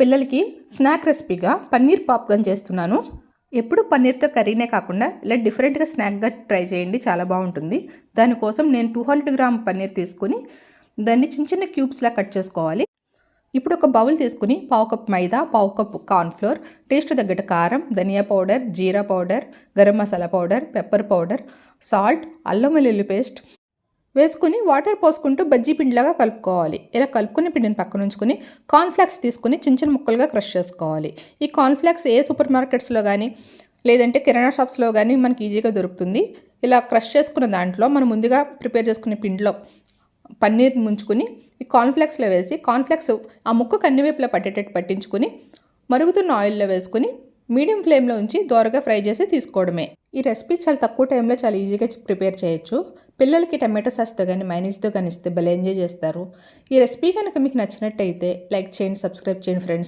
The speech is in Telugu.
పిల్లలకి స్నాక్ రెసిపీగా పన్నీర్ పాప్కార్న్ చేస్తున్నాను. ఎప్పుడు పన్నీర్తో కర్రీనే కాకుండా ఇలా డిఫరెంట్గా స్నాక్గా ట్రై చేయండి, చాలా బాగుంటుంది. దానికోసం నేను 200 గ్రామ్ పన్నీర్ తీసుకుని దాన్ని చిన్న చిన్న క్యూబ్స్లా కట్ చేసుకోవాలి. ఇప్పుడు ఒక బౌల్ తీసుకుని 1/2 cup maida, 1/2 cup cornflour, taste తగ్గట్టు కారం, ధనియా పౌడర్, జీరా powder, garam masala powder, pepper powder, salt, అల్లం వెల్లుల్లి పేస్ట్ వేసుకుని వాటర్ పోసుకుంటూ బజ్జీ పిండిలాగా కలుపుకోవాలి. ఇలా కలుపుకుని పిండిని పక్కన ఉంచుకుని కార్న్ఫ్లాక్స్ తీసుకుని చిన్న చిన్న ముక్కలుగా క్రష్ చేసుకోవాలి. ఈ కార్న్ఫ్లాక్స్ ఏ సూపర్ మార్కెట్స్లో కానీ లేదంటే కిరాణా షాప్స్లో కానీ మనకి ఈజీగా దొరుకుతుంది. ఇలా క్రష్ చేసుకున్న దాంట్లో మనం ముందుగా ప్రిపేర్ చేసుకునే పిండిలో పన్నీర్ ముంచుకుని ఈ కార్న్ఫ్లాక్స్లో వేసి కార్న్ఫ్లాక్స్ ఆ ముక్కకు అన్ని వైపులా పట్టేటట్టు పట్టించుకుని మరుగుతున్న ఆయిల్లో వేసుకుని మీడియం ఫ్లేమ్లో ఉంచి దోరగా ఫ్రై చేసి తీసుకోవడమే. ఈ రెసిపీ చాలా తక్కువ టైంలో చాలా ఈజీగా ప్రిపేర్ చేయొచ్చు. పిల్లలకి టమాటో సాస్తో కానీ మైనీస్తో కానీ ఇస్తే భలే ఎంజాయ్ చేస్తారు. ఈ రెసిపీ కనుక మీకు నచ్చినట్టయితే లైక్ చేయండి, సబ్స్క్రైబ్ చేయండి ఫ్రెండ్స్.